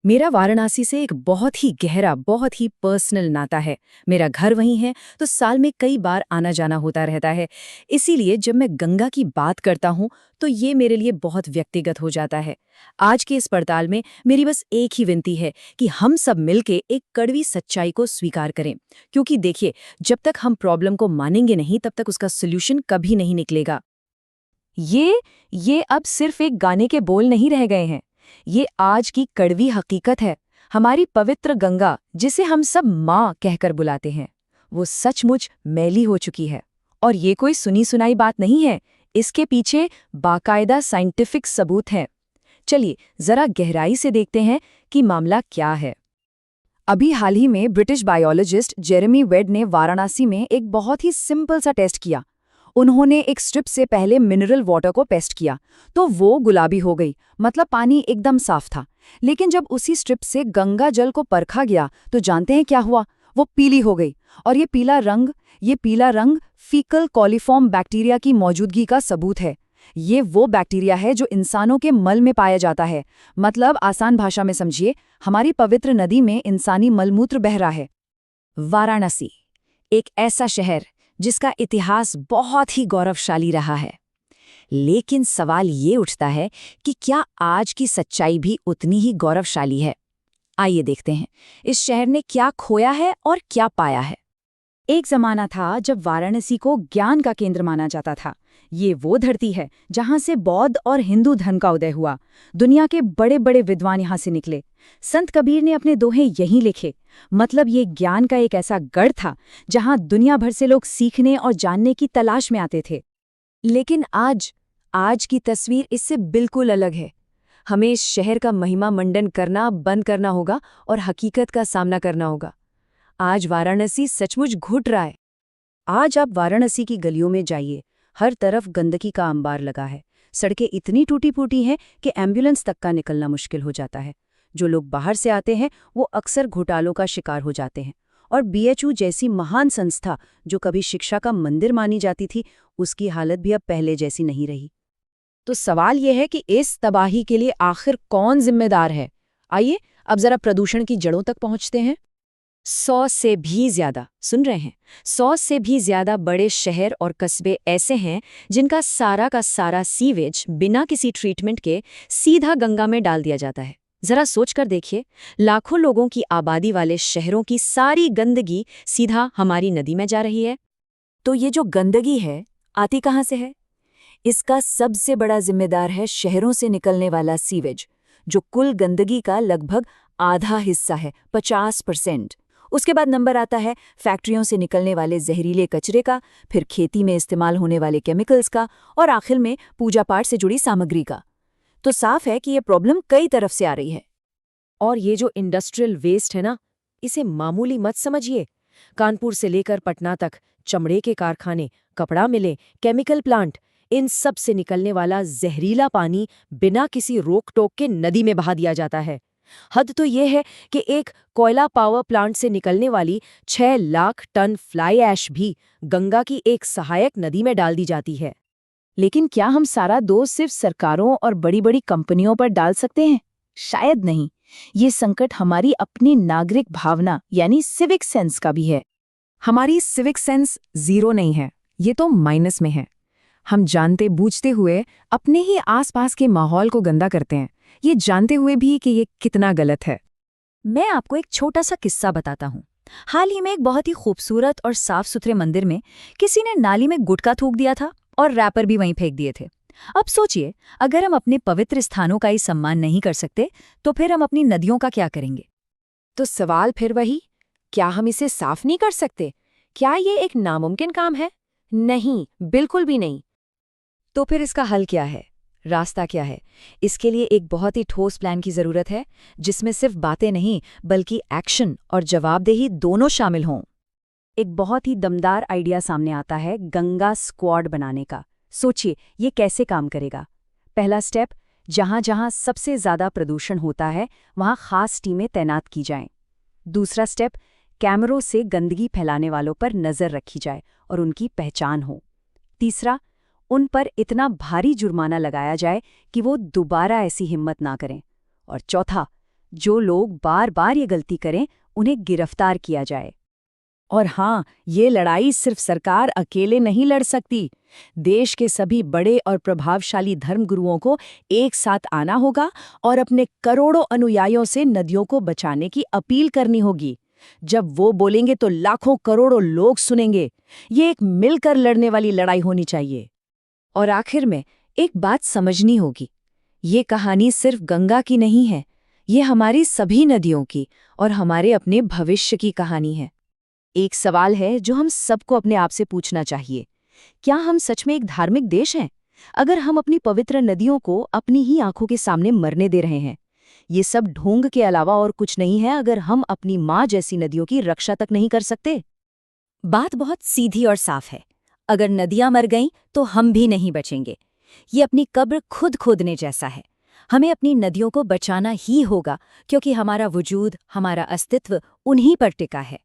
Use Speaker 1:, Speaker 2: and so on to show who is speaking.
Speaker 1: मेरा वाराणसी से एक बहुत ही गहरा, बहुत ही पर्सनल नाता है। मेरा घर वहीं है, तो साल में कई बार आना जाना होता रहता है। इसीलिए जब मैं गंगा की बात करता हूँ, तो ये मेरे लिए बहुत व्यक्तिगत हो जाता है। आज के इस पड़ताल में मेरी बस एक ही विनती है कि हम सब मिलके एक कड़वी सच्चाई को स्वीकार करें। क्योंकि देखिए, जब तक हम प्रॉब्लम को मानेंगे नहीं, तब तक उसका सोल्यूशन कभी नहीं निकलेगा।
Speaker 2: ये अब सिर्फ एक गाने के बोल नहीं रह गए हैं। ये आज की कड़वी हकीकत है। हमारी पवित्र गंगा, जिसे हम सब माँ कहकर बुलाते हैं, वो सचमुच मैली हो चुकी है। और ये कोई सुनी सुनाई बात नहीं है। इसके पीछे बाकायदा साइंटिफिक सबूत हैं। चलिए जरा गहराई से देखते हैं कि मामला क्या है। अभी हाल ही में ब्रिटिश बायोलॉजिस्ट जेरेमी वेड ने वाराणसी में एक बहुत ही सिंपल सा टेस्ट किया। उन्होंने एक स्ट्रिप से पहले मिनरल वाटर को टेस्ट किया, तो वो गुलाबी हो गई, मतलब पानी एकदम साफ था। लेकिन जब उसी स्ट्रिप से गंगा जल को परखा गया, तो जानते हैं क्या हुआ? वो पीली हो गई। और ये पीला रंग फीकल कॉलीफॉर्म बैक्टीरिया की मौजूदगी का सबूत है। ये वो बैक्टीरिया है जो इंसानों के मल में पाया जाता है। मतलब आसान भाषा में समझिए, हमारी पवित्र नदी में इंसानी मलमूत्र बह रहा है। वाराणसी, एक ऐसा शहर जिसका इतिहास बहुत ही गौरवशाली रहा है। लेकिन सवाल ये उठता है कि क्या आज की सच्चाई भी उतनी ही गौरवशाली है? आइए देखते हैं, इस शहर ने क्या खोया है और क्या पाया है। एक जमाना था जब वाराणसी को ज्ञान का केंद्र माना जाता था। ये वो धरती है जहां से बौद्ध और हिंदू धर्म का उदय हुआ। दुनिया के बड़े बड़े विद्वान यहां से निकले। संत कबीर ने अपने दोहे यहीं लिखे। मतलब ये ज्ञान का एक ऐसा गढ़ था जहां दुनिया भर से लोग सीखने और जानने की तलाश में आते थे। लेकिन आज की तस्वीर इससे बिल्कुल अलग है। हमें इस शहर का महिमा मंडन करना बंद करना होगा और हकीकत का सामना करना होगा। आज वाराणसी सचमुच घुट रहा है। आज आप वाराणसी की गलियों में जाइए, हर तरफ गंदगी का अंबार लगा है। सड़कें इतनी टूटी फूटी हैं कि एम्बुलेंस तक का निकलना मुश्किल हो जाता है। जो लोग बाहर से आते हैं वो अक्सर घोटालों का शिकार हो जाते हैं। और बीएचयू जैसी महान संस्था, जो कभी शिक्षा का मंदिर मानी जाती थी, उसकी हालत भी अब पहले जैसी नहीं रही। तो सवाल यह है कि इस तबाही के लिए आखिर कौन जिम्मेदार है? आइए अब जरा प्रदूषण की जड़ों तक पहुंचते हैं। 100 से भी ज्यादा, सुन रहे हैं, 100 से भी ज्यादा बड़े शहर और कस्बे ऐसे हैं जिनका सारा का सारा सीवेज बिना किसी ट्रीटमेंट के सीधा गंगा में डाल दिया जाता है। जरा सोच कर देखिए, लाखों लोगों की आबादी वाले शहरों की सारी गंदगी सीधा हमारी नदी में जा रही है। तो ये जो गंदगी है, आती कहाँ से है? इसका सबसे बड़ा जिम्मेदार है शहरों से निकलने वाला सीवेज, जो कुल गंदगी का लगभग आधा हिस्सा है, 50%। उसके बाद नंबर आता है फैक्ट्रियों से निकलने वाले जहरीले कचरे का, फिर खेती में इस्तेमाल होने वाले केमिकल्स का, और आखिर में पूजा पाठ से जुड़ी सामग्री का। तो साफ है कि ये प्रॉब्लम कई तरफ से आ रही है। और ये जो इंडस्ट्रियल वेस्ट है ना, इसे मामूली मत समझिए। कानपुर से लेकर पटना तक चमड़े के कारखाने, कपड़ा मिलें, केमिकल प्लांट, इन सब से निकलने वाला जहरीला पानी बिना किसी रोक टोक के नदी में बहा दिया जाता है। हद तो ये है कि एक कोयला पावर प्लांट से निकलने वाली 6 लाख टन फ्लाई ऐश भी गंगा की एक सहायक नदी में डाल दी जाती है। लेकिन क्या हम सारा दोष सिर्फ सरकारों और बड़ी बड़ी कंपनियों पर डाल सकते हैं? शायद नहीं। ये संकट हमारी अपनी नागरिक भावना यानी सिविक सेंस का भी है। हमारी सिविक सेंस जीरो नहीं है, ये तो माइनस में है। हम जानते बूझते हुए अपने ही आसपास के माहौल को गंदा करते हैं, ये जानते हुए भी कि ये कितना गलत है। मैं आपको एक छोटा सा किस्सा बताता हूँ। हाल ही में एक बहुत ही खूबसूरत और साफ सुथरे मंदिर में किसी ने नाली में गुटखा थूक दिया था और रैपर भी वहीं फेंक दिए थे। अब सोचिए, अगर हम अपने पवित्र स्थानों का ही सम्मान नहीं कर सकते, तो फिर हम अपनी नदियों का क्या करेंगे? तो सवाल फिर वही, क्या हम इसे साफ नहीं कर सकते? क्या ये एक नामुमकिन काम है? नहीं, बिल्कुल भी नहीं। तो फिर इसका हल क्या है? रास्ता क्या है? इसके लिए एक बहुत ही ठोस प्लान की जरूरत है, जिसमें सिर्फ बातें नहीं बल्कि एक्शन और जवाबदेही दोनों शामिल हों। एक बहुत ही दमदार आइडिया सामने आता है, गंगा स्क्वाड बनाने का। सोचिए ये कैसे काम करेगा। पहला स्टेप, जहां जहां सबसे ज्यादा प्रदूषण होता है वहां खास टीमें तैनात की जाएं। दूसरा स्टेप, कैमरों से गंदगी फैलाने वालों पर नजर रखी जाए और उनकी पहचान हो। तीसरा, उन पर इतना भारी जुर्माना लगाया जाए कि वो दोबारा ऐसी हिम्मत ना करें। और चौथा, जो लोग बार बार ये गलती करें उन्हें गिरफ्तार किया जाए।
Speaker 1: और हाँ, ये लड़ाई सिर्फ सरकार अकेले नहीं लड़ सकती। देश के सभी बड़े और प्रभावशाली धर्मगुरुओं को एक साथ आना होगा और अपने करोड़ों अनुयायियों से नदियों को बचाने की अपील करनी होगी। जब वो बोलेंगे तो लाखों करोड़ों लोग सुनेंगे। ये एक मिलकर लड़ने वाली लड़ाई होनी चाहिए।
Speaker 2: और आखिर में एक बात समझनी होगी, ये कहानी सिर्फ गंगा की नहीं है, ये हमारी सभी नदियों की और हमारे अपने भविष्य की कहानी है। एक सवाल है जो हम सबको अपने आप से पूछना चाहिए, क्या हम सच में एक धार्मिक देश हैं अगर हम अपनी पवित्र नदियों को अपनी ही आंखों के सामने मरने दे रहे हैं? ये सब ढोंग के अलावा और कुछ नहीं है अगर हम अपनी माँ जैसी नदियों की रक्षा तक नहीं कर सकते।
Speaker 1: बात बहुत सीधी और साफ है। अगर नदियां मर गईं तो हम भी नहीं बचेंगे। ये अपनी कब्र खुद खोदने जैसा है। हमें अपनी नदियों को बचाना ही होगा, क्योंकि हमारा वजूद, हमारा अस्तित्व उन्हीं पर टिका है।